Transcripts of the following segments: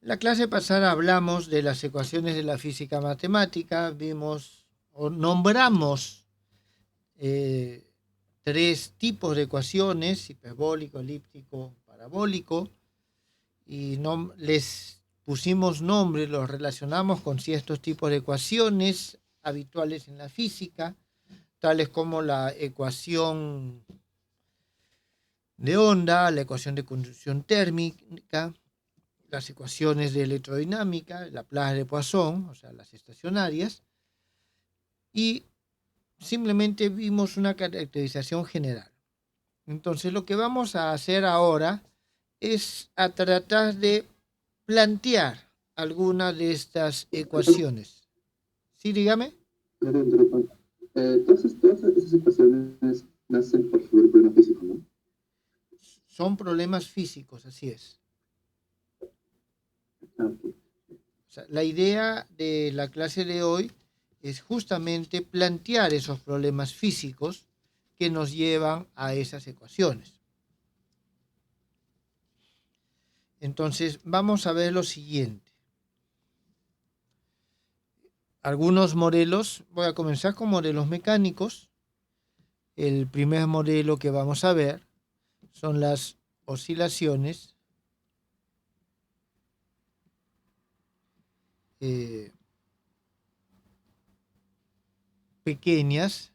En la clase pasada hablamos de las ecuaciones de la física matemática, vimos o nombramos eh, tres tipos de ecuaciones: hiperbólico, elíptico, parabólico, y les pusimos nombre, los relacionamos con ciertos tipos de ecuaciones habituales en la física, tales como la ecuación de onda, la ecuación de conducción térmica, las ecuaciones de electrodinámica, Laplace de Poisson, o sea, las estacionarias, y simplemente vimos una caracterización general. Entonces, lo que vamos a hacer ahora es a tratar de plantear alguna de estas ecuaciones. ¿Sí, dígame? Todas esas ecuaciones nacen por su problema físico, ¿no? Son problemas físicos, así es. Ah, ok. O sea, la idea de la clase de hoy es justamente plantear esos problemas físicos que nos llevan a esas ecuaciones. Entonces, vamos a ver lo siguiente. Algunos modelos, voy a comenzar con modelos mecánicos. El primer modelo que vamos a ver son las oscilaciones eh, pequeñas.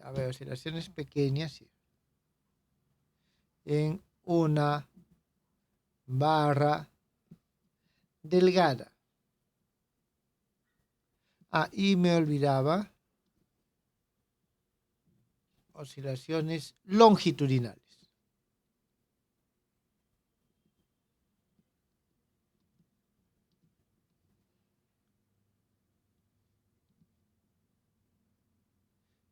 A ver, oscilaciones pequeñas, sí, en una barra delgada. Ah, y me olvidaba, oscilaciones longitudinales.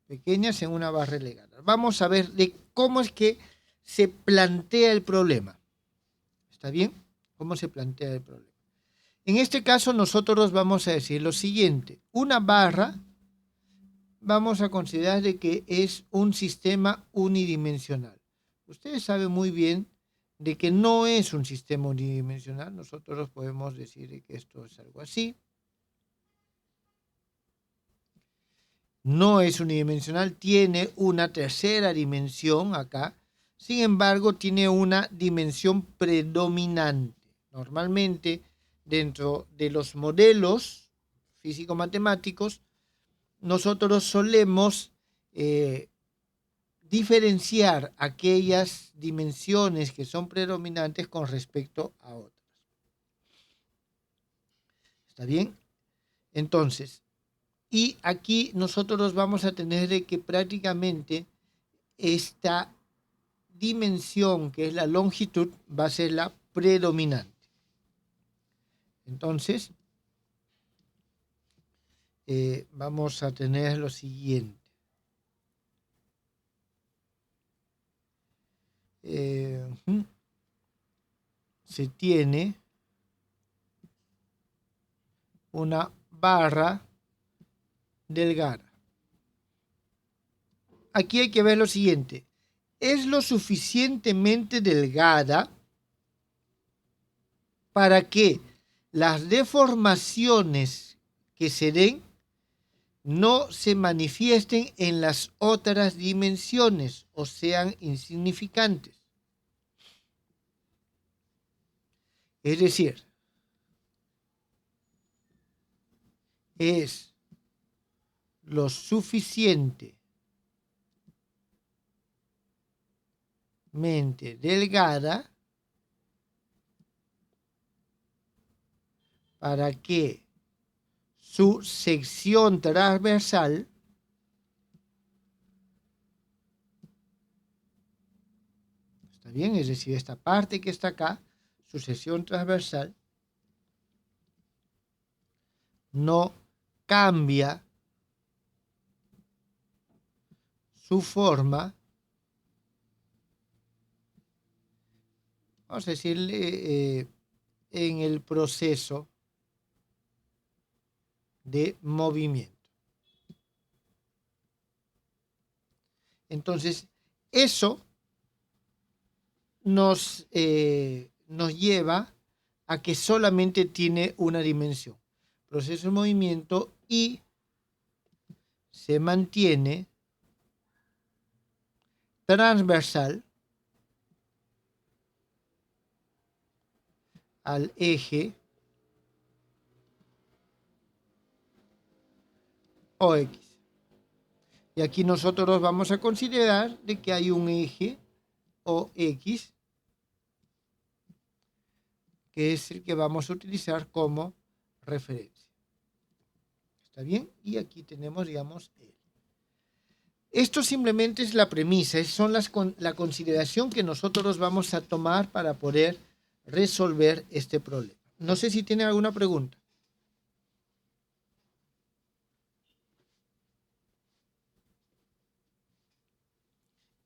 Pequeñas en una barra delgada. Vamos a ver de cómo es que se plantea el problema. ¿Está bien? ¿Cómo se plantea el problema? En este caso nosotros vamos a decir lo siguiente. Una barra vamos a considerar de que es un sistema unidimensional. Ustedes saben muy bien de que no es un sistema unidimensional. Nosotros podemos decir que esto es algo así. No es unidimensional, tiene una tercera dimensión acá. Sin embargo, tiene una dimensión predominante. Normalmente, dentro de los modelos físico-matemáticos, nosotros solemos diferenciar aquellas dimensiones que son predominantes con respecto a otras. ¿Está bien? Entonces, y aquí nosotros vamos a tener de que prácticamente esta dimensión, que es la longitud, va a ser la predominante. Entonces, vamos a tener lo siguiente. Se tiene una barra delgada. Aquí hay que ver lo siguiente. Es lo suficientemente delgada para que las deformaciones que se den no se manifiesten en las otras dimensiones o sean insignificantes. Es decir, es lo suficientemente delgada para que su sección transversal ¿está bien? Es decir, esta parte que está acá, su sección transversal, no cambia su forma, vamos a decirle, en el proceso de movimiento. Entonces, eso nos lleva a que solamente tiene una dimensión. Proceso de movimiento y se mantiene transversal al eje OX. Y aquí nosotros vamos a considerar de que hay un eje OX que es el que vamos a utilizar como referencia. ¿Está bien? Y aquí tenemos, digamos, L. Esto simplemente es la premisa, son la consideración que nosotros vamos a tomar para poder resolver este problema. No sé si tienen alguna pregunta.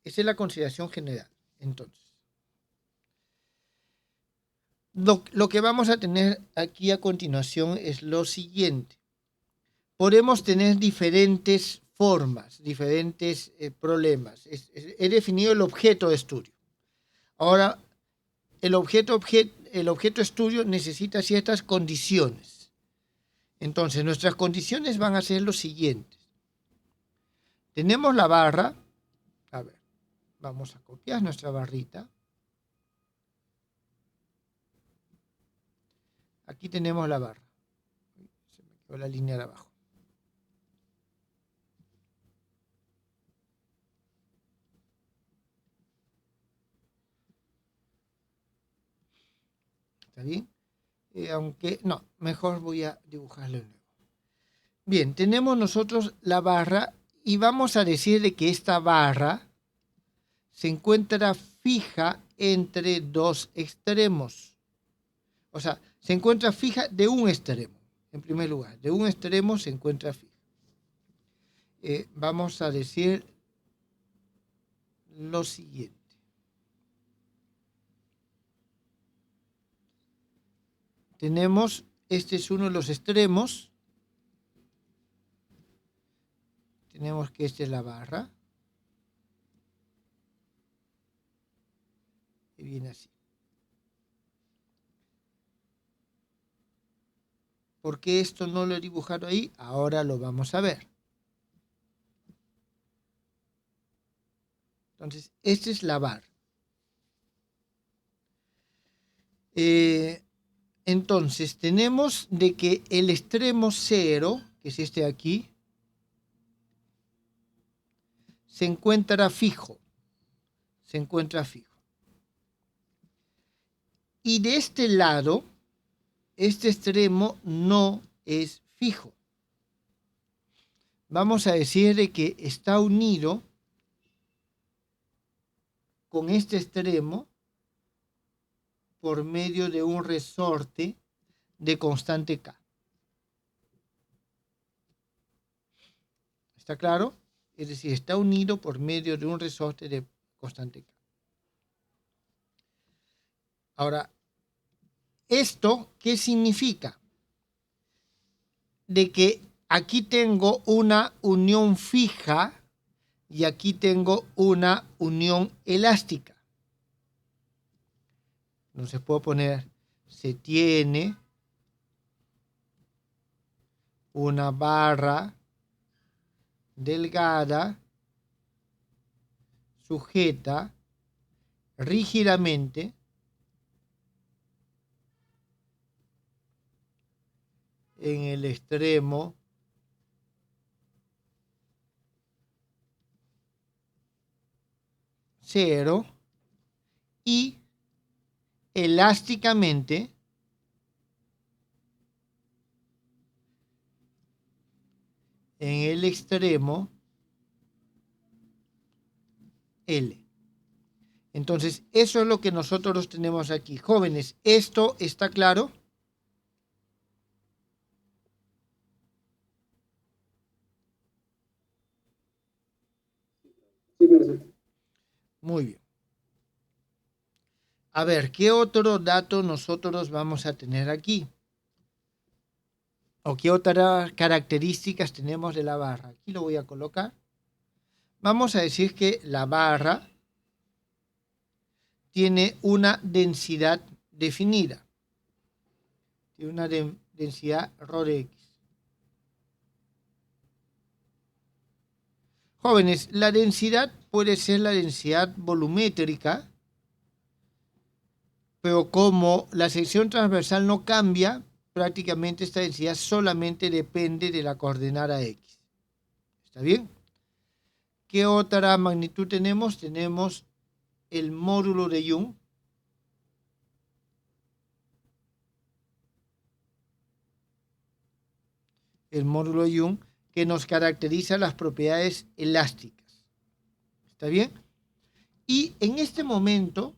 Esa es la consideración general. Entonces, lo que vamos a tener aquí a continuación es lo siguiente. Podemos tener diferentes formas, diferentes problemas. He definido el objeto de estudio. Ahora, el objeto de estudio necesita ciertas condiciones. Entonces, nuestras condiciones van a ser los siguientes. Tenemos la barra. A ver, vamos a copiar nuestra barrita. Aquí tenemos la barra. Se me quedó la línea de abajo. ¿Está bien? Aunque, no, mejor voy a dibujarlo de nuevo. Bien, tenemos nosotros la barra y vamos a decir de que esta barra se encuentra fija entre dos extremos. O sea, se encuentra fija de un extremo, en primer lugar. De un extremo se encuentra fija. Vamos a decir lo siguiente. Tenemos, este es uno de los extremos. Tenemos que esta es la barra. Y viene así. ¿Por qué esto no lo he dibujado ahí? Ahora lo vamos a ver. Entonces, esta es la barra. Entonces, tenemos de que el extremo 0, que es este de aquí, se encuentra fijo. Se encuentra fijo. Y de este lado, este extremo no es fijo. Vamos a decir de que está unido con este extremo por medio de un resorte de constante K. ¿Está claro? Es decir, está unido por medio de un resorte de constante K. Ahora, ¿esto qué significa? De que aquí tengo una unión fija y aquí tengo una unión elástica. Entonces puedo poner, se tiene una barra delgada sujeta rígidamente en el extremo cero y elásticamente en el extremo L. Entonces, eso es lo que nosotros tenemos aquí. Jóvenes, ¿esto está claro? Sí, profesor. Muy bien. A ver, ¿qué otro dato nosotros vamos a tener aquí? ¿O qué otras características tenemos de la barra? Aquí lo voy a colocar. Vamos a decir que la barra tiene una densidad definida. Tiene una densidad ρ de x. Jóvenes, la densidad puede ser la densidad volumétrica, pero como la sección transversal no cambia, prácticamente esta densidad solamente depende de la coordenada x. ¿Está bien? ¿Qué otra magnitud tenemos? Tenemos el módulo de Young. El módulo de Young que nos caracteriza las propiedades elásticas. ¿Está bien? Y en este momento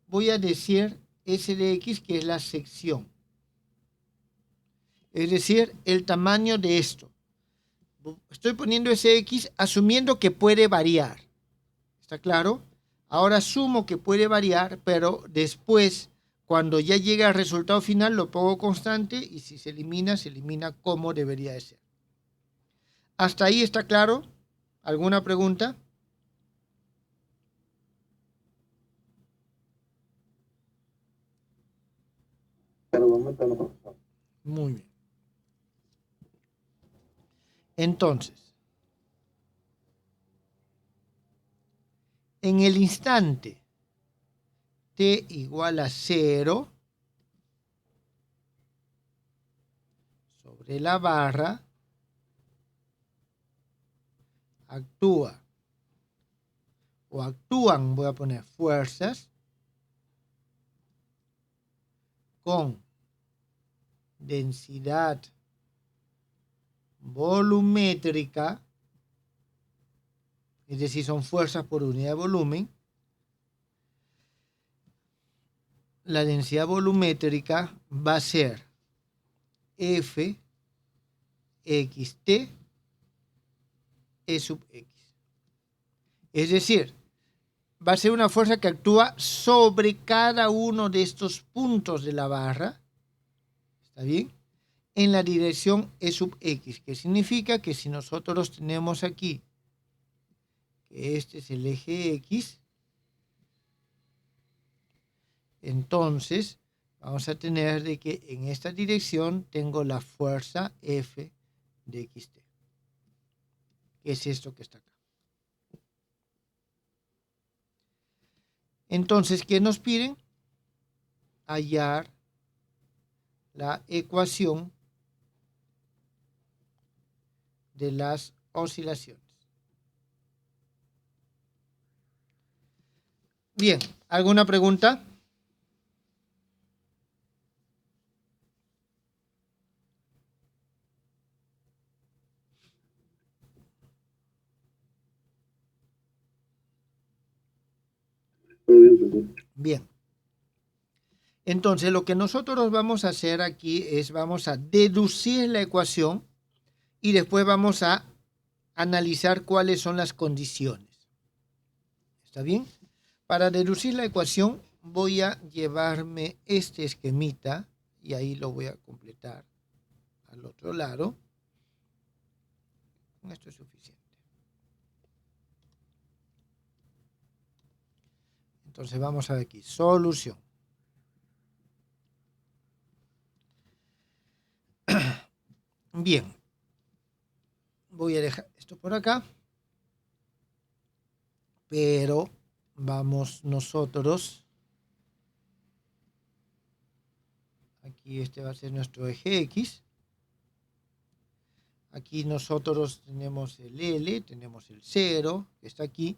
voy a decir S de X, que es la sección. Es decir, el tamaño de esto. Estoy poniendo SX asumiendo que puede variar. ¿Está claro? Ahora asumo que puede variar, pero después, cuando ya llegue al resultado final, lo pongo constante y si se elimina como debería de ser. ¿Hasta ahí está claro? ¿Alguna pregunta? Muy bien. Entonces, en el instante t igual a 0 sobre la barra, actúa o actúan, voy a poner fuerzas, con densidad volumétrica, es decir, son fuerzas por unidad de volumen. La densidad volumétrica va a ser F xt E sub x. Es decir, va a ser una fuerza que actúa sobre cada uno de estos puntos de la barra, ¿está bien? En la dirección E sub x, que significa que si nosotros tenemos aquí que este es el eje X, entonces vamos a tener de que en esta dirección tengo la fuerza F de xt, que es esto que está acá. Entonces, ¿qué nos piden? Hallar la ecuación de las oscilaciones. Bien, ¿alguna pregunta? Bien. Entonces, lo que nosotros vamos a hacer aquí es, vamos a deducir la ecuación y después vamos a analizar cuáles son las condiciones. ¿Está bien? Para deducir la ecuación voy a llevarme este esquemita y ahí lo voy a completar al otro lado. Esto es suficiente. Entonces vamos a ver aquí, solución. Bien, voy a dejar esto por acá, pero vamos nosotros, aquí este va a ser nuestro eje X, aquí nosotros tenemos el L, tenemos el 0, que está aquí,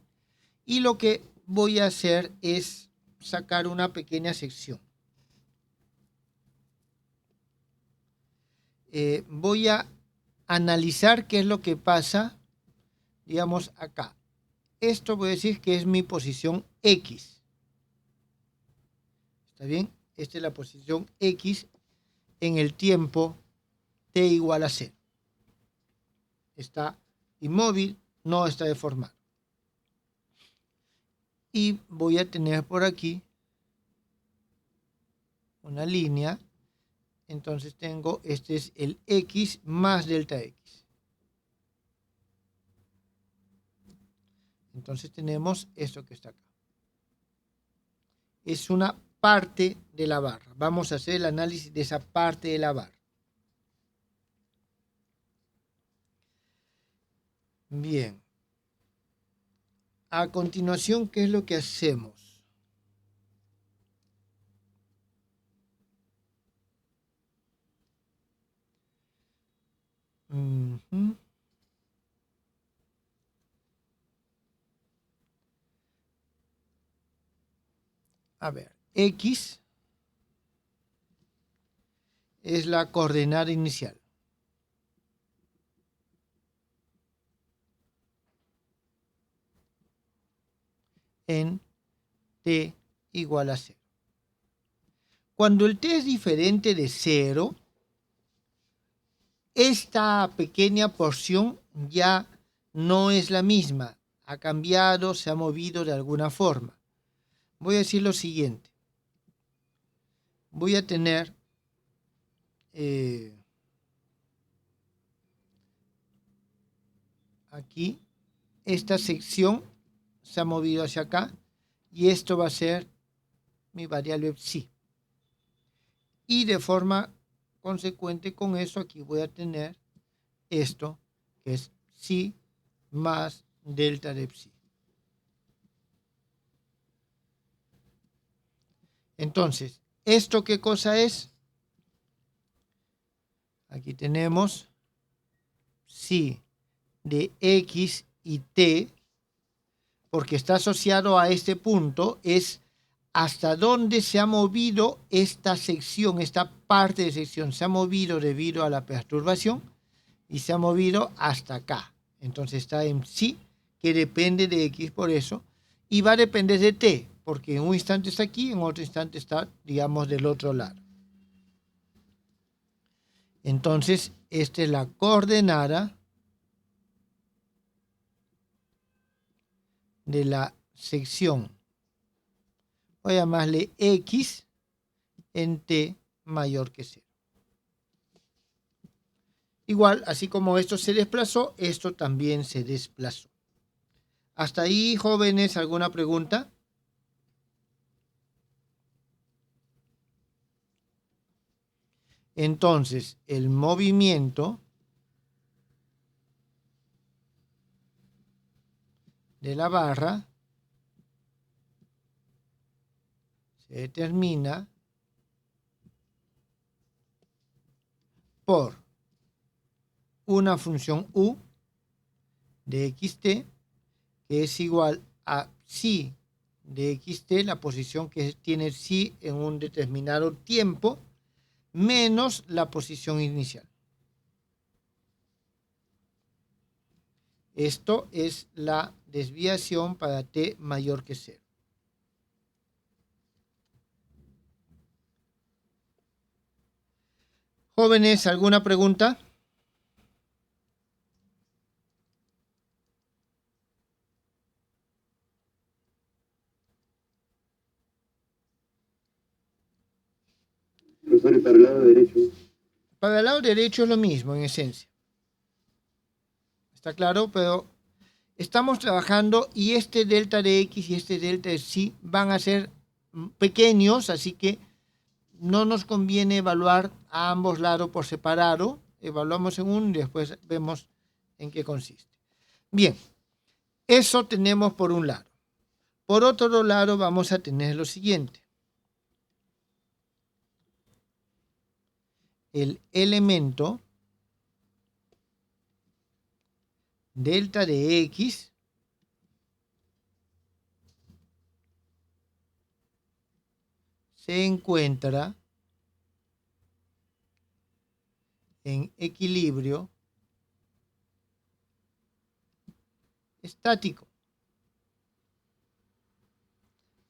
y lo que voy a hacer es sacar una pequeña sección. Voy a analizar qué es lo que pasa, digamos, acá. Esto voy a decir que es mi posición X. ¿Está bien? Esta es la posición X en el tiempo t igual a 0. Está inmóvil, no está deformado. Y voy a tener por aquí una línea. Entonces tengo, este es el X más delta X. Entonces tenemos esto que está acá. Es una parte de la barra. Vamos a hacer el análisis de esa parte de la barra. Bien. A continuación, ¿qué es lo que hacemos? A ver, X es la coordenada inicial. En t igual a 0. Cuando el t es diferente de 0, esta pequeña porción ya no es la misma. Ha cambiado, se ha movido de alguna forma. Voy a decir lo siguiente. Voy a tener aquí esta sección se ha movido hacia acá y esto va a ser mi variable psi. Y de forma consecuente con eso aquí voy a tener esto que es psi más delta de psi. Entonces, ¿esto qué cosa es? Aquí tenemos psi de x y t, porque está asociado a este punto, es hasta dónde se ha movido esta sección, esta parte de sección, se ha movido debido a la perturbación y se ha movido hasta acá. Entonces está en psi, que depende de x por eso, y va a depender de t, porque en un instante está aquí, en otro instante está, digamos, del otro lado. Entonces, esta es la coordenada de la sección. Voy a llamarle x en t mayor que 0. Igual, así como esto se desplazó, esto también se desplazó. Hasta ahí, jóvenes, ¿alguna pregunta? Entonces, el movimiento de la barra se determina por una función u de xt, que es igual a psi de xt, la posición que tiene psi en un determinado tiempo, menos la posición inicial. Esto es la desviación para t mayor que 0. Jóvenes, ¿alguna pregunta? Profesor, ¿y para el lado derecho? Para el lado derecho es lo mismo en esencia. ¿Está claro? Pero estamos trabajando y este delta de x y este delta de psi van a ser pequeños, así que no nos conviene evaluar a ambos lados por separado. Evaluamos en uno y después vemos en qué consiste. Bien, eso tenemos por un lado. Por otro lado vamos a tener lo siguiente. El elemento delta de x se encuentra en equilibrio estático.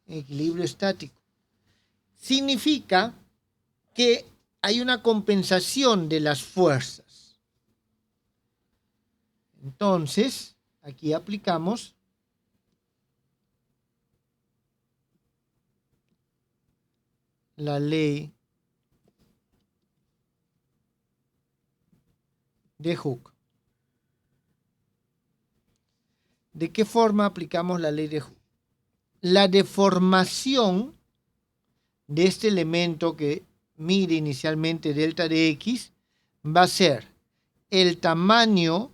Equilibrio estático. Significa que hay una compensación de las fuerzas. Entonces, aquí aplicamos la ley de Hooke. ¿De qué forma aplicamos la ley de Hooke? La deformación de este elemento que mide inicialmente delta de X va a ser el tamaño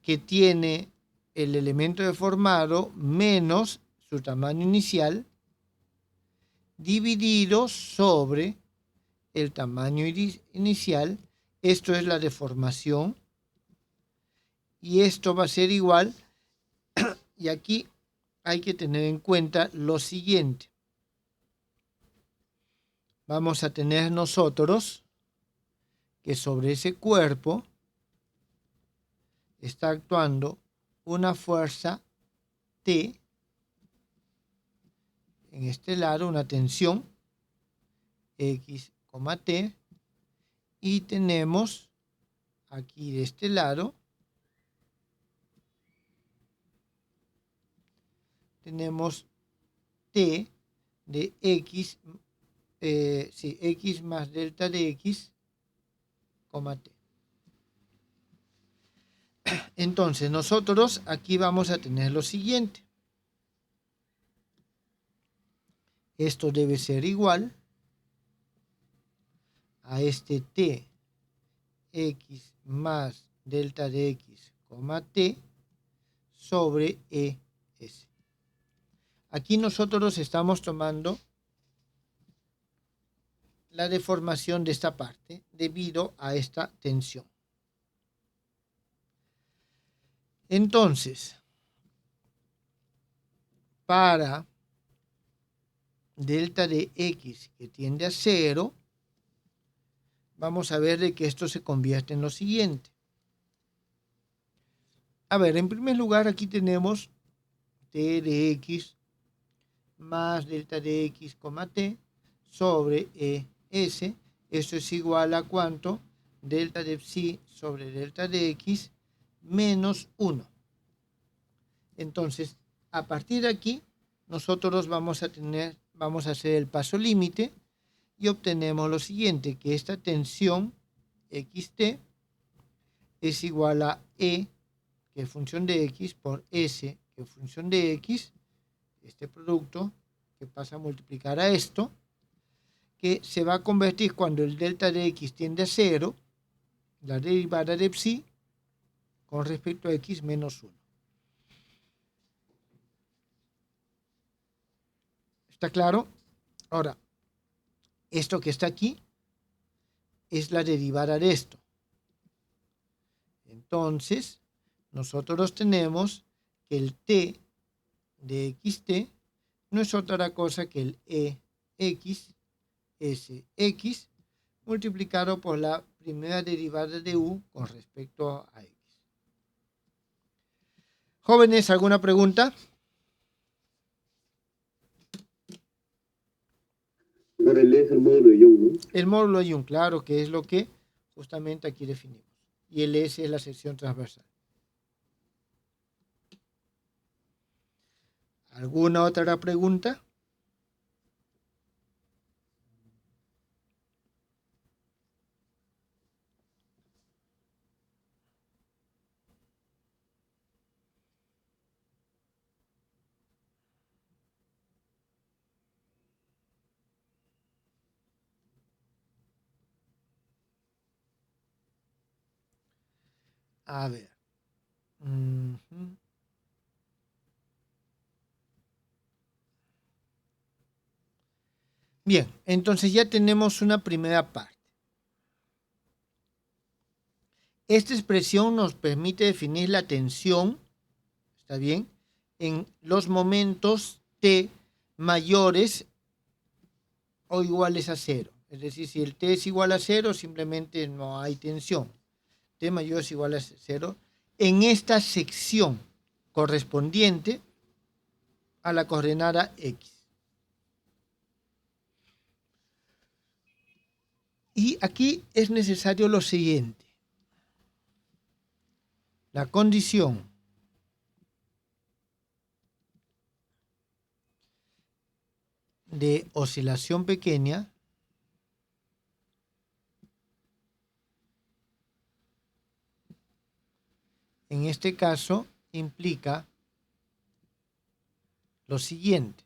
que tiene el elemento deformado menos su tamaño inicial dividido sobre el tamaño inicial. Esto es la deformación y esto va a ser igual, y aquí hay que tener en cuenta lo siguiente. Vamos a tener nosotros que sobre ese cuerpo está actuando una fuerza T, en este lado una tensión X, T, y tenemos aquí de este lado, tenemos T de X, X más delta de X, T. Entonces nosotros aquí vamos a tener lo siguiente. Esto debe ser igual a este T, X más delta de X, T, sobre ES. Aquí nosotros estamos tomando la deformación de esta parte debido a esta tensión. Entonces, para delta de X que tiende a 0, vamos a ver de que esto se convierte en lo siguiente. A ver, en primer lugar aquí tenemos T de X más delta de X, T sobre ES. Esto es igual a ¿cuánto? Delta de psi sobre delta de X menos 1. Entonces, a partir de aquí, nosotros vamos a hacer el paso límite y obtenemos lo siguiente, que esta tensión XT es igual a E, que es función de X, por S, que es función de X, este producto que pasa a multiplicar a esto, que se va a convertir cuando el delta de X tiende a 0, la derivada de psi con respecto a X menos 1. ¿Está claro? Ahora, esto que está aquí es la derivada de esto. Entonces, nosotros tenemos que el T de XT no es otra cosa que el EX SX multiplicado por la primera derivada de U con respecto a X. Jóvenes, ¿alguna pregunta? Por el es el módulo de Young, ¿no? El módulo de Young, claro, que es lo que justamente aquí definimos. Y el S es la sección transversal. ¿Alguna otra pregunta? A ver. Bien, entonces ya tenemos una primera parte. Esta expresión nos permite definir la tensión, ¿está bien?, en los momentos T mayores o iguales a 0. Es decir, si el T es igual a 0, simplemente no hay tensión. T mayor es igual a 0 en esta sección correspondiente a la coordenada X. Y aquí es necesario lo siguiente. La condición de oscilación pequeña en este caso implica lo siguiente,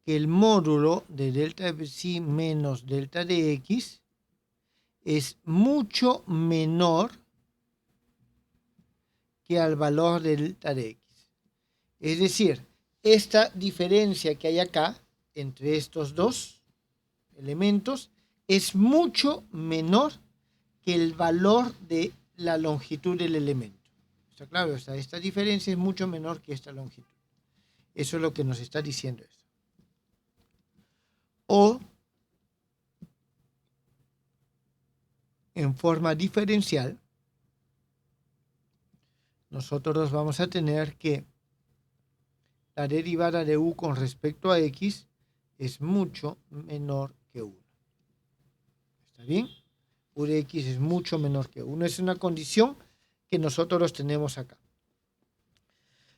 que el módulo de delta de psi menos delta de x es mucho menor que al valor de delta de x. Es decir, esta diferencia que hay acá entre estos dos elementos es mucho menor que el valor de la longitud del elemento. ¿Está claro? Esta diferencia es mucho menor que esta longitud. Eso es lo que nos está diciendo esto. O, en forma diferencial, nosotros vamos a tener que la derivada de u con respecto a x es mucho menor que 1. ¿Está bien? U de x es mucho menor que 1. Es una condición que nosotros tenemos acá.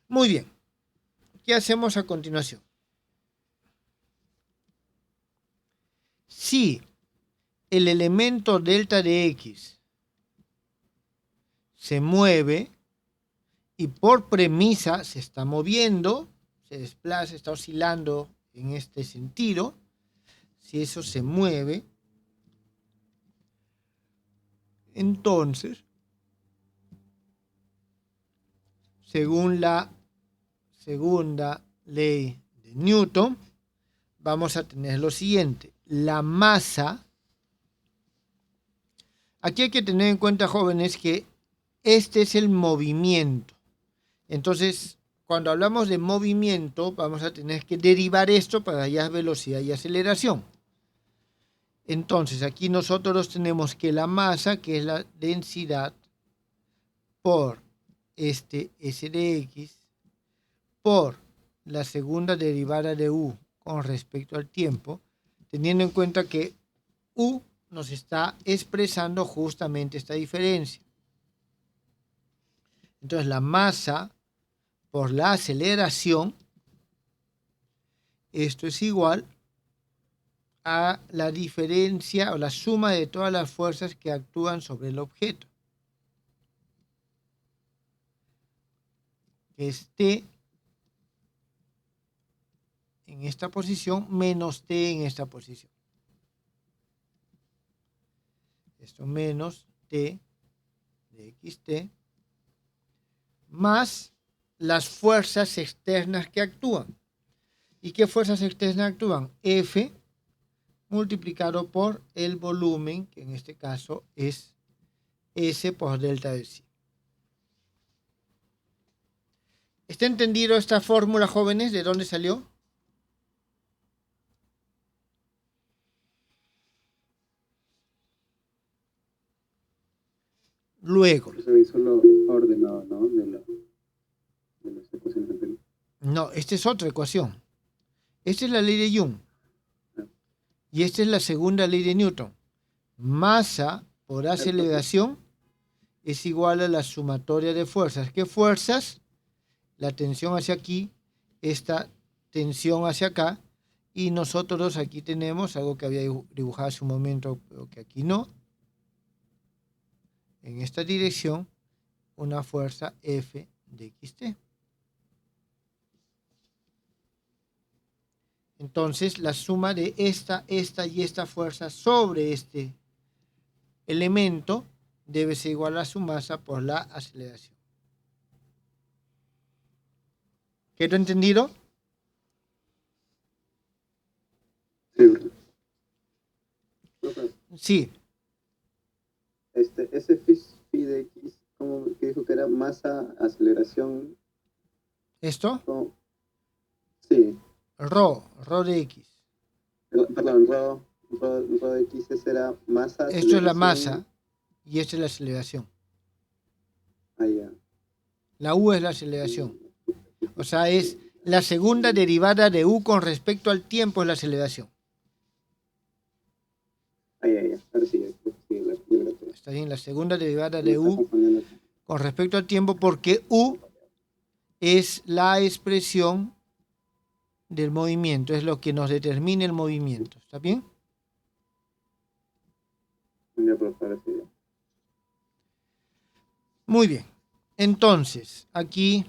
Muy bien. ¿Qué hacemos a continuación? Si el elemento delta de x se mueve y por premisa se está moviendo, se desplaza, está oscilando en este sentido, si eso se mueve, entonces, según la segunda ley de Newton, vamos a tener lo siguiente. La masa, aquí hay que tener en cuenta, jóvenes, que este es el movimiento. Entonces, cuando hablamos de movimiento, vamos a tener que derivar esto para hallar velocidad y aceleración. Entonces, aquí nosotros tenemos que la masa, que es la densidad, por este S de X, por la segunda derivada de U con respecto al tiempo, teniendo en cuenta que U nos está expresando justamente esta diferencia. Entonces, la masa por la aceleración, esto es igual a la diferencia o la suma de todas las fuerzas que actúan sobre el objeto, que es T en esta posición menos T en esta posición. Esto menos T de XT más las fuerzas externas que actúan. ¿Y qué fuerzas externas actúan? F multiplicado por el volumen, que en este caso es S por delta de psi. ¿Está entendido esta fórmula, jóvenes? ¿De dónde salió? Luego. Eso hizo lo ordenado, ¿no? De las ecuaciones anteriores. No, esta es otra ecuación. Esta es la ley de Young. Y esta es la segunda ley de Newton. Masa por aceleración es igual a la sumatoria de fuerzas. ¿Qué fuerzas? La tensión hacia aquí, esta tensión hacia acá, y nosotros aquí tenemos algo que había dibujado hace un momento, pero que aquí no. En esta dirección, una fuerza F de XT. Entonces, la suma de esta y esta fuerza sobre este elemento debe ser igual a su masa por la aceleración. ¿Quedó entendido? Sí. Sí. Ese phi de X, como que dijo que era masa, aceleración. ¿Esto? ¿Cómo? Sí. Rho de X. Perdón, rho de X, ese era masa. Esto es la masa y esta es la aceleración. Ah, ya. La U es la aceleración. O sea, es la segunda derivada de U con respecto al tiempo es la aceleración. Ah, ya. Ahora sí, Está bien, la segunda derivada de U con respecto al tiempo, porque U es la expresión del movimiento, es lo que nos determina el movimiento. ¿Está bien? Ya, profesor, sí. Muy bien. Entonces, aquí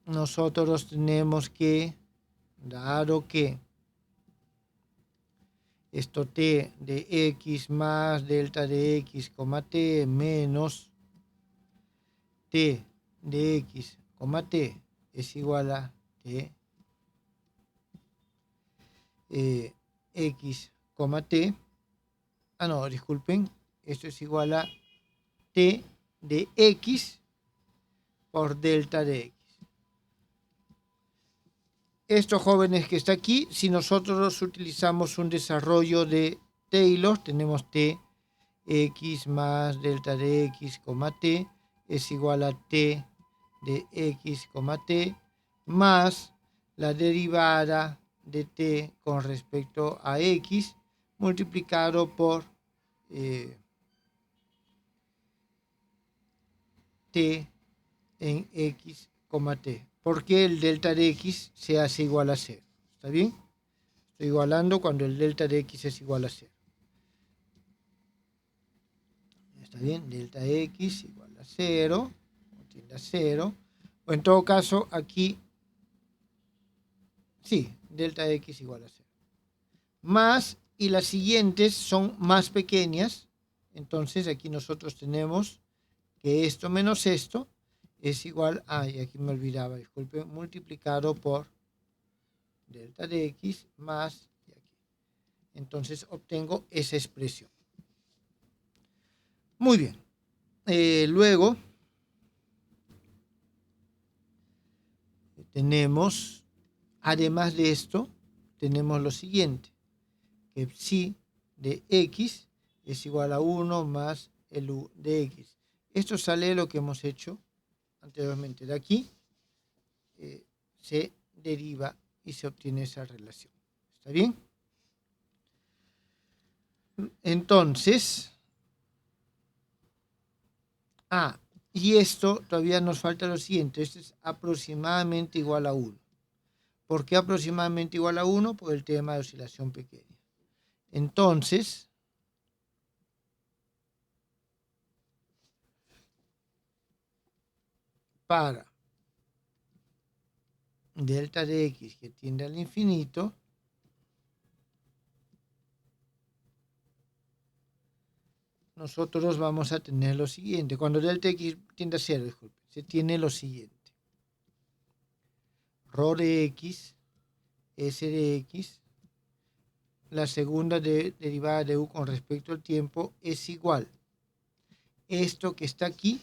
nosotros tenemos que, dado que esto t de x más delta de x, t menos t de x, t es igual a t x, t. No, disculpen, esto es igual a t de x por delta de x. Esto, jóvenes, que está aquí, si nosotros utilizamos un desarrollo de Taylor, tenemos t x más delta de x, t es igual a t de x, t más la derivada de t con respecto a x multiplicado por t en x, t. Porque el delta de x se hace igual a 0. ¿Está bien? Estoy igualando cuando el delta de x es igual a 0. ¿Está bien? Delta x igual a 0, tiende a 0. O en todo caso, aquí, sí, delta x igual a 0. Más, y las siguientes son más pequeñas. Entonces aquí nosotros tenemos que esto menos esto es igual a, y aquí me olvidaba, disculpen, multiplicado por delta de x más, y aquí. Entonces obtengo esa expresión. Muy bien. Luego tenemos, además de esto, tenemos lo siguiente, que psi de x es igual a 1 más el u de x. Esto sale de lo que hemos hecho anteriormente. De aquí se deriva y se obtiene esa relación. ¿Está bien? Entonces, y esto todavía nos falta lo siguiente. Esto es aproximadamente igual a 1. ¿Por qué aproximadamente igual a 1? Por el tema de oscilación pequeña. Entonces, para delta de x que tiende al infinito, nosotros vamos a tener lo siguiente. Cuando delta x tiende a 0, disculpe, se tiene lo siguiente. Rho de x, s de x, la segunda derivada de u con respecto al tiempo es igual. Esto que está aquí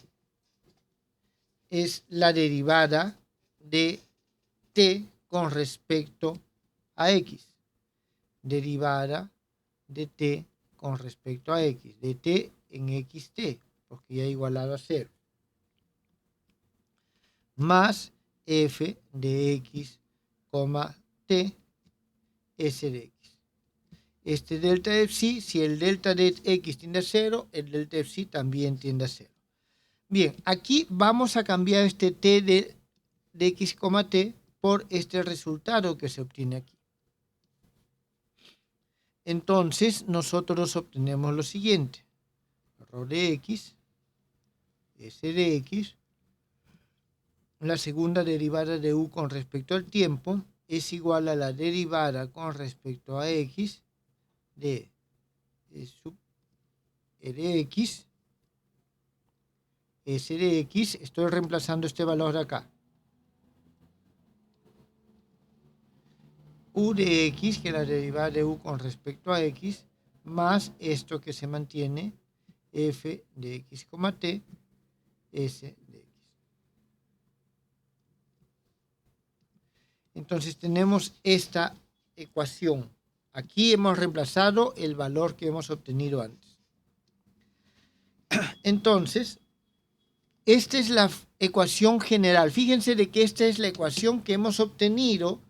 es la derivada de t con respecto a x. Derivada de t con respecto a x. De t en xt, porque ya igualado a 0. Más f de x, t, s de x. Este delta de psi, si el delta de x tiende a 0, el delta de psi también tiende a 0. Bien, aquí vamos a cambiar este t de x, t por este resultado que se obtiene aquí. Entonces, nosotros obtenemos lo siguiente. Rho de x, s de x, la segunda derivada de u con respecto al tiempo es igual a la derivada con respecto a x de sub e de x, s de x, estoy reemplazando este valor de acá. U de x, que es la derivada de u con respecto a x, más esto que se mantiene, f de x, t, s de x. Entonces tenemos esta ecuación. Aquí hemos reemplazado el valor que hemos obtenido antes. Entonces, esta es la ecuación general. Fíjense de que esta es la ecuación que hemos obtenido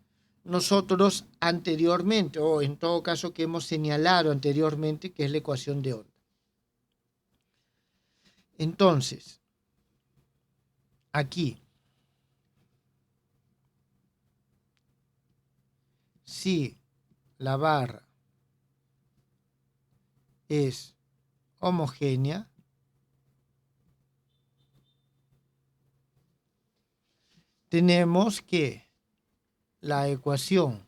nosotros anteriormente, o en todo caso que hemos señalado anteriormente, que es la ecuación de onda. Entonces, aquí, si la barra es homogénea, tenemos que la ecuación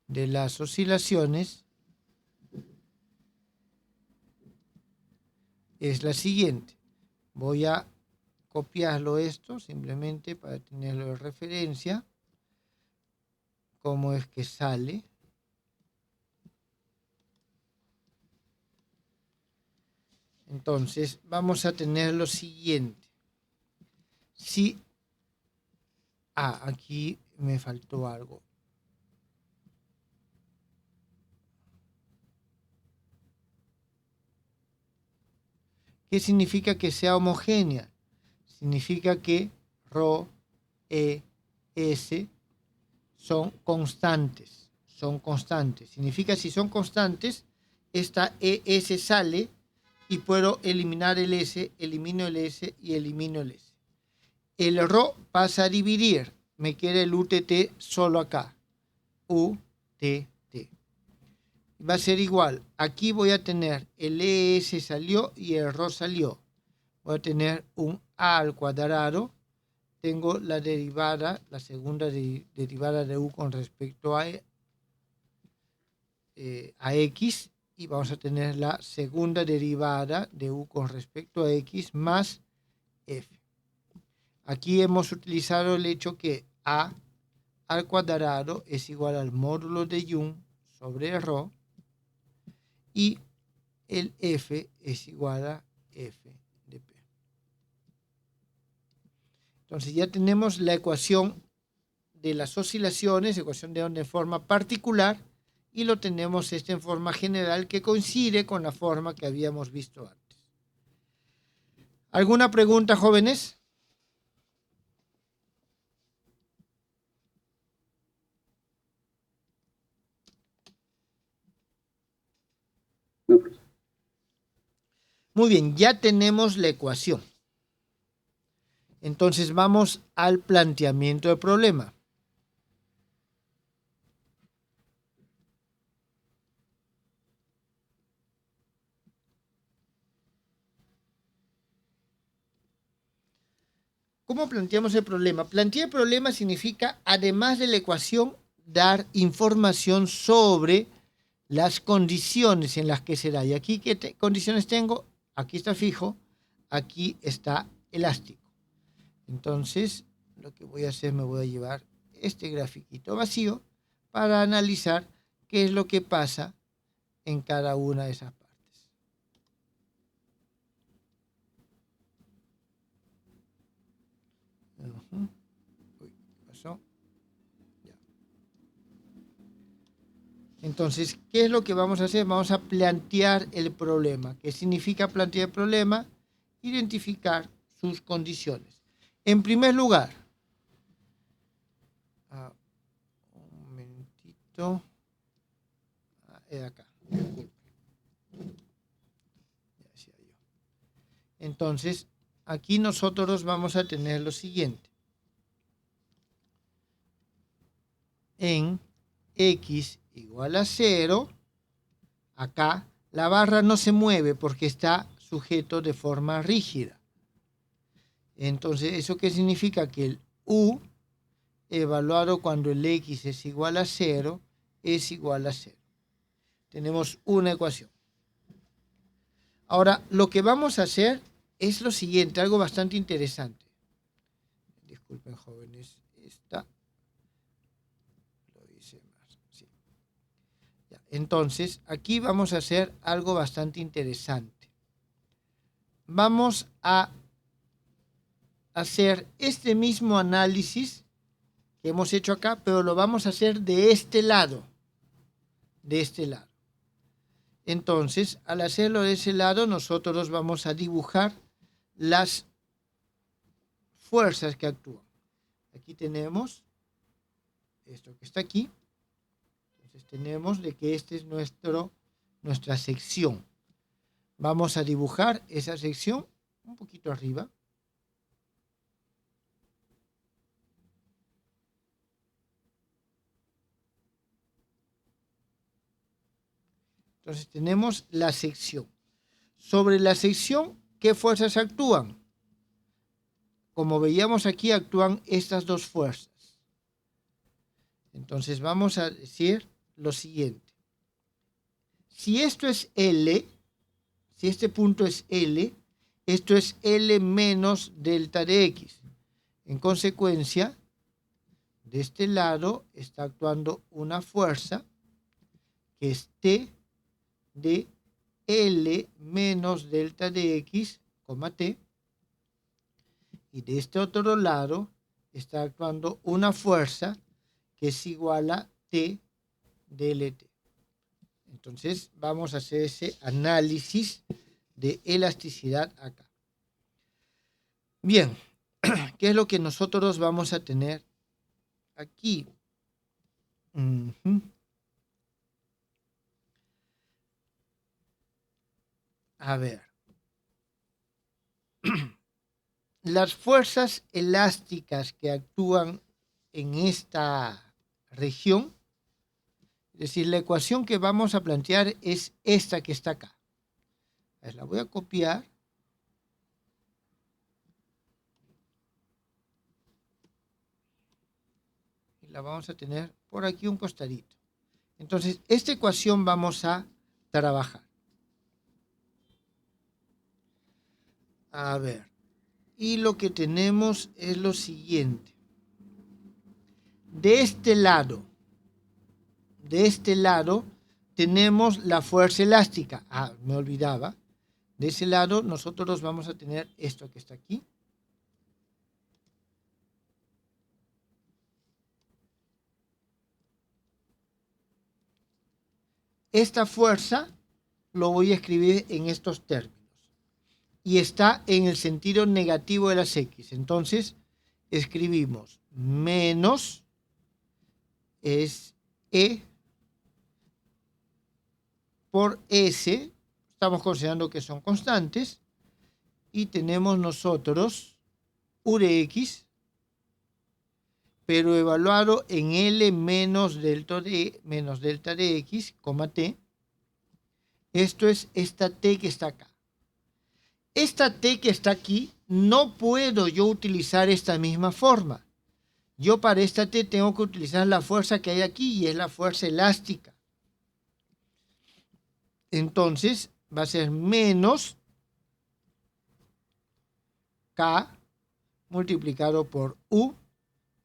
de las oscilaciones es la siguiente. Voy a copiarlo esto simplemente para tenerlo de referencia. ¿Cómo es que sale? Entonces vamos a tener lo siguiente. Si aquí me faltó algo. ¿Qué significa que sea homogénea? Significa que Rho, E, S son constantes. Son constantes. Significa si son constantes, esta ES sale y puedo eliminar el S, elimino el S y elimino el S. El Rho pasa a dividir. Me queda el UTT solo acá. UTT. Va a ser igual. Aquí voy a tener el ES salió y el Rho salió. Voy a tener un A al cuadrado. Tengo la derivada, la segunda derivada de U con respecto a X. Y vamos a tener la segunda derivada de U con respecto a X más F. Aquí hemos utilizado el hecho que A al cuadrado es igual al módulo de Young sobre Rho. Y el F es igual a F de P. Entonces ya tenemos la ecuación de las oscilaciones, ecuación de onda en forma particular, y lo tenemos en forma general que coincide con la forma que habíamos visto antes. ¿Alguna pregunta, jóvenes? No, profesor. Muy bien, ya tenemos la ecuación. Entonces vamos al planteamiento del problema. ¿Cómo planteamos el problema? Plantear el problema significa, además de la ecuación, dar información sobre las condiciones en las que se da. Y aquí, ¿qué condiciones tengo? Aquí está fijo, aquí está elástico. Entonces, lo que voy a hacer, me voy a llevar este grafiquito vacío para analizar qué es lo que pasa en cada una de esas partes. Uy, ¿qué pasó? Ya. Entonces, ¿qué es lo que vamos a hacer? Vamos a plantear el problema. ¿Qué significa plantear el problema? Identificar sus condiciones. En primer lugar, un momentito, acá, disculpe. Ya decía yo. Entonces, aquí nosotros vamos a tener lo siguiente. En X igual a 0, acá la barra no se mueve porque está sujeto de forma rígida. Entonces, ¿eso qué significa? Que el U, evaluado cuando el X es igual a 0, es igual a 0. Tenemos una ecuación. Ahora, lo que vamos a hacer es lo siguiente, algo bastante interesante. Disculpen, jóvenes, esta lo hice más. Sí. Ya, entonces, aquí vamos a hacer algo bastante interesante. Vamos a hacer este mismo análisis que hemos hecho acá, pero lo vamos a hacer de este lado. De este lado. Entonces, al hacerlo de ese lado, nosotros vamos a dibujar las fuerzas que actúan. Aquí tenemos esto que está aquí. Entonces tenemos de que este es nuestra sección. Vamos a dibujar esa sección un poquito arriba. Entonces tenemos la sección. Sobre la sección, ¿qué fuerzas actúan? como veíamos aquí, actúan estas dos fuerzas. Entonces vamos a decir lo siguiente. Si esto es L, si este punto es L, esto es L menos delta de X. En consecuencia, de este lado está actuando una fuerza que es T de L menos delta de X, T. Y de este otro lado está actuando una fuerza que es igual a T de LT. Entonces vamos a hacer ese análisis de elasticidad acá. Bien, ¿qué es lo que nosotros vamos a tener aquí? A ver. Las fuerzas elásticas que actúan en esta región, es decir, la ecuación que vamos a plantear es esta que está acá. La voy a copiar. Y la vamos a tener por aquí un costadito. Entonces, esta ecuación vamos a trabajar. A ver. Y lo que tenemos es lo siguiente. De este lado, tenemos la fuerza elástica. Me olvidaba. De ese lado nosotros vamos a tener esto que está aquí. Esta fuerza lo voy a escribir en estos términos. Y está en el sentido negativo de las X. Entonces, escribimos menos es E por S. Estamos considerando que son constantes. Y tenemos nosotros U de X, pero evaluado en L menos delta de X, T. Esto es esta T que está acá. Esta T que está aquí, no puedo yo utilizar esta misma forma. Yo para esta T tengo que utilizar la fuerza que hay aquí y es la fuerza elástica. Entonces va a ser menos K multiplicado por U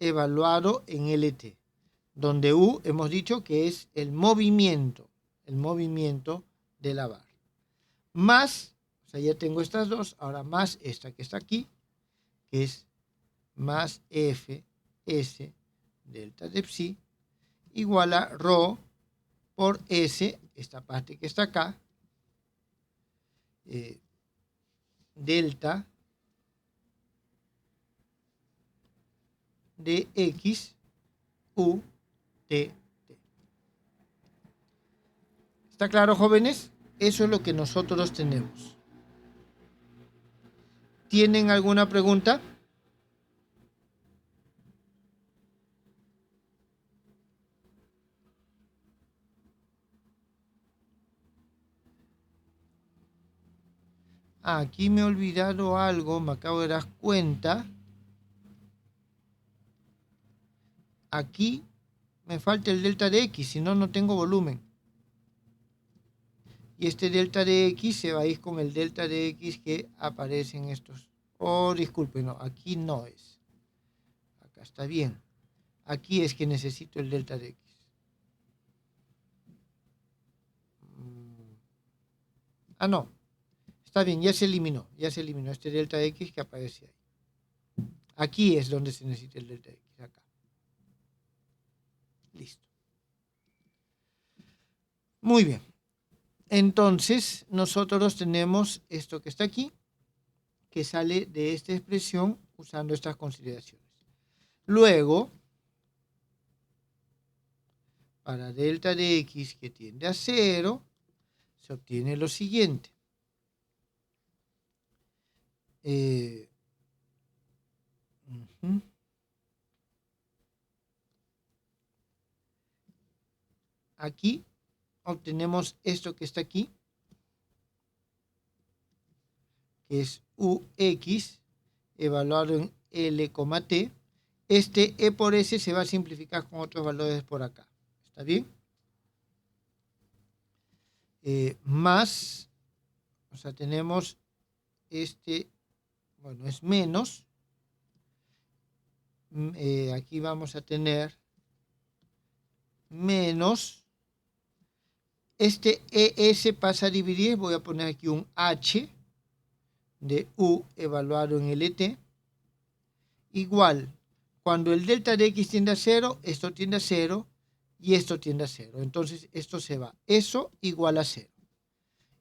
evaluado en LT, donde U hemos dicho que es el movimiento de la barra. Más, o sea, ya tengo estas dos, ahora más esta que está aquí, que es más F S delta de psi, igual a ρ por S, esta parte que está acá, delta de X U T T. ¿Está claro, jóvenes? Eso es lo que nosotros tenemos. ¿Tienen alguna pregunta? Aquí me he olvidado algo, me acabo de dar cuenta. Aquí me falta el delta de X, si no, no tengo volumen. Y este delta de X se va a ir con el delta de X que aparece en estos. Oh, disculpen, no, aquí no es. Acá está bien. Aquí es que necesito el delta de X. No. Está bien, ya se eliminó este delta de X que aparece ahí. Aquí es donde se necesita el delta de X, acá. Listo. Muy bien. Entonces, nosotros tenemos esto que está aquí, que sale de esta expresión usando estas consideraciones. Luego, para delta de X que tiende a 0, se obtiene lo siguiente. Aquí obtenemos esto que está aquí, que es UX evaluado en L, T. Este E por S se va a simplificar con otros valores por acá. ¿Está bien? Más, o sea, tenemos este, bueno, es menos. Aquí vamos a tener menos. Este ES pasa a dividir, voy a poner aquí un H de U evaluado en LT, igual, cuando el delta de X tiende a 0, esto tiende a 0 y esto tiende a 0. Entonces esto se va. Eso igual a 0.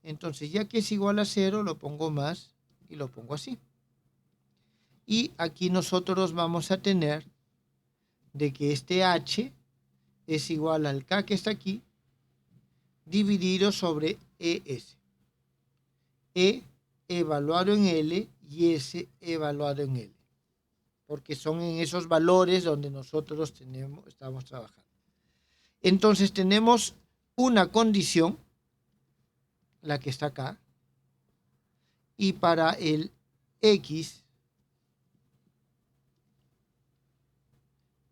Entonces ya que es igual a 0, lo pongo más y lo pongo así. Y aquí nosotros vamos a tener de que este H es igual al K que está aquí, dividido sobre ES. E evaluado en L y S evaluado en L. Porque son en esos valores donde nosotros estamos trabajando. Entonces tenemos una condición, la que está acá, y para el X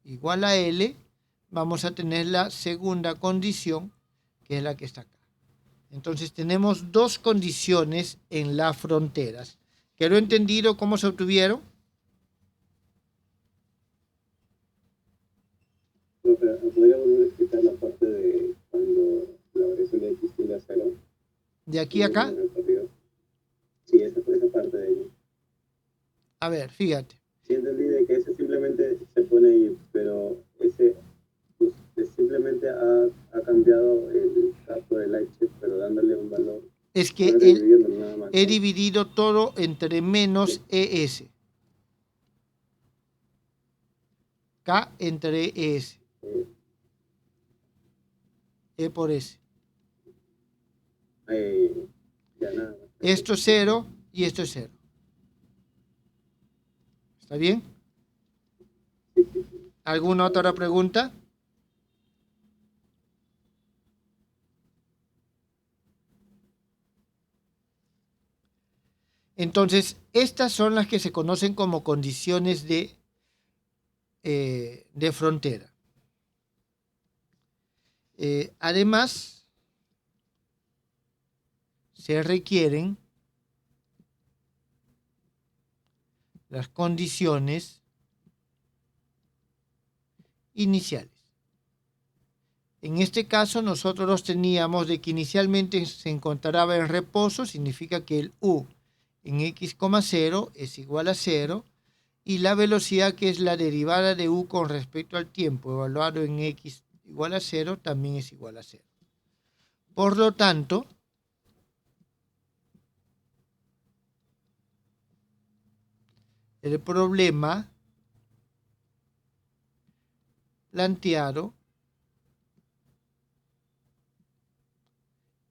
igual a L, vamos a tener la segunda condición, que es la que está acá. Entonces tenemos dos condiciones en las fronteras. ¿Quedó entendido cómo se obtuvieron? ¿Podría volver a explicar la parte de cuando la variación de X tiende a 0? ¿De aquí a acá? Sí, esa parte de ahí. A ver, fíjate. Sí, entendí de que ese simplemente se pone ahí, pero ese pues, simplemente ha cambiado el K por el H, pero dándole un valor. Es que he dividido todo entre menos sí. ES. K entre ES. E por S. Ya nada. Esto es 0 y esto es 0. ¿Está bien? ¿Alguna otra pregunta? Entonces, estas son las que se conocen como condiciones de frontera. Además, se requieren las condiciones iniciales. En este caso, nosotros teníamos de que inicialmente se encontraba en reposo, significa que el U en x, 0 es igual a 0, y la velocidad, que es la derivada de U con respecto al tiempo, evaluado en x igual a 0, también es igual a 0. Por lo tanto, el problema planteado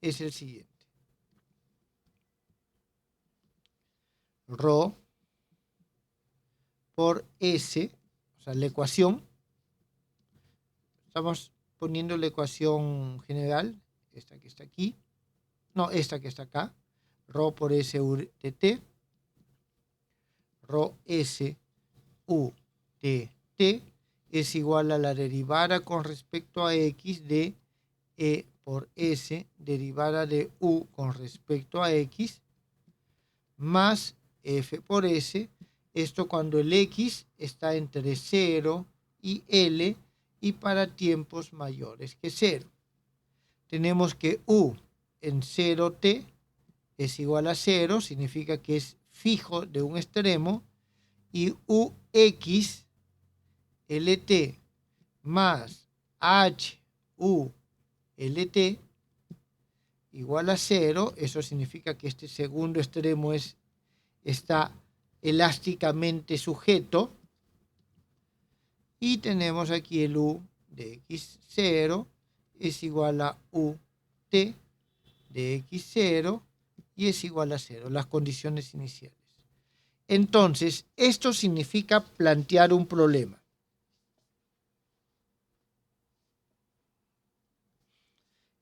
es el siguiente. Rho por S, o sea, la ecuación, estamos poniendo la ecuación general, esta que está aquí, no, esta que está acá, Rho por S U de T, Rho S U de T es igual a la derivada con respecto a X de E por S, derivada de U con respecto a X, más F por S, esto cuando el X está entre 0 y L y para tiempos mayores que 0. Tenemos que U en 0T es igual a 0, significa que es fijo de un extremo, y UX LT más HU LT igual a 0, eso significa que este segundo extremo está elásticamente sujeto, y tenemos aquí el U de X0 es igual a UT de X0 y es igual a 0, las condiciones iniciales. Entonces, esto significa plantear un problema.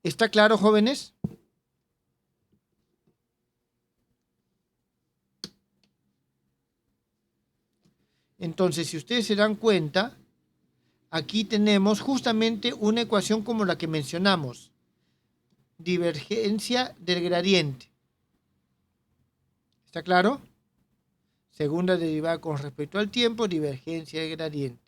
¿Está claro, jóvenes? Entonces, si ustedes se dan cuenta, aquí tenemos justamente una ecuación como la que mencionamos. Divergencia del gradiente. ¿Está claro? Segunda derivada con respecto al tiempo, divergencia del gradiente.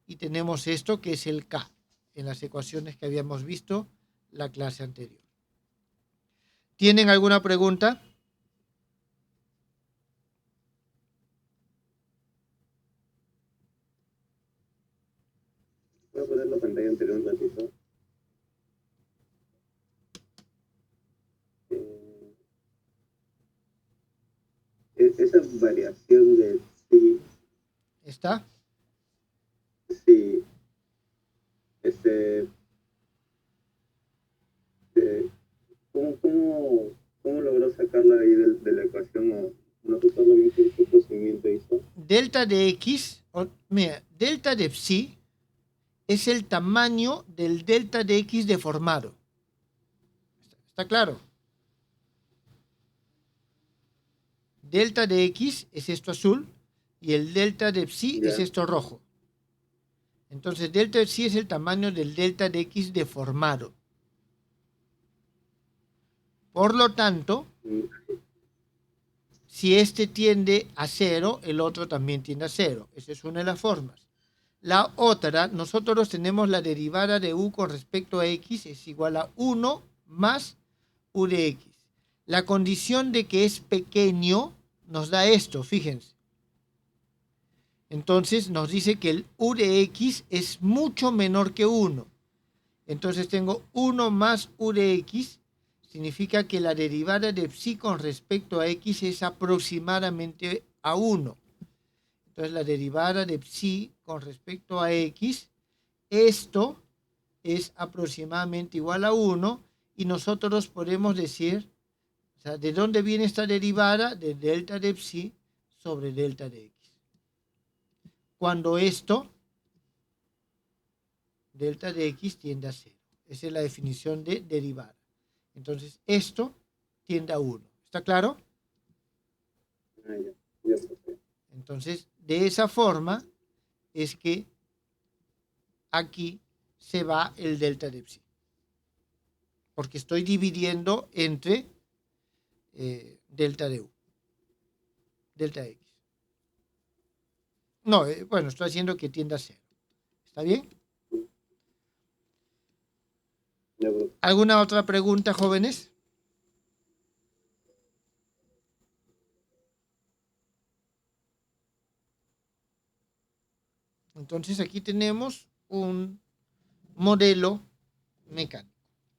Y tenemos esto que es el K, en las ecuaciones que habíamos visto la clase anterior. ¿Tienen alguna pregunta? Voy a poner la pantalla anterior un ratito. Esa variación de sí, ¿Está? sí, ¿cómo logró sacarla ahí de la ecuación? No recuerdo bien qué procedimiento hizo. Delta de X, mira, delta de psi es el tamaño del delta de X deformado. ¿Está claro? Delta de X es esto azul y el delta de psi es esto rojo. Entonces, delta de psi es el tamaño del delta de X deformado. Por lo tanto, si este tiende a 0, el otro también tiende a 0. Esa es una de las formas. La otra, nosotros tenemos la derivada de u con respecto a x es igual a 1 más u de x. La condición de que es pequeño nos da esto, fíjense. Entonces nos dice que el u de x es mucho menor que 1. Entonces tengo 1 más u de x, significa que la derivada de psi con respecto a x es aproximadamente a 1. Entonces la derivada de psi con respecto a x, esto es aproximadamente igual a 1 y nosotros podemos decir, o sea, ¿de dónde viene esta derivada? De delta de psi sobre delta de x. Cuando esto, delta de x tiende a 0. Esa es la definición de derivada. Entonces esto tiende a 1. ¿Está claro? Entonces, de esa forma es que aquí se va el delta de psi. Porque estoy dividiendo entre delta de u. Delta x. No, bueno, estoy haciendo que tienda a 0. ¿Está bien? ¿Alguna otra pregunta, jóvenes? Entonces aquí tenemos un modelo mecánico.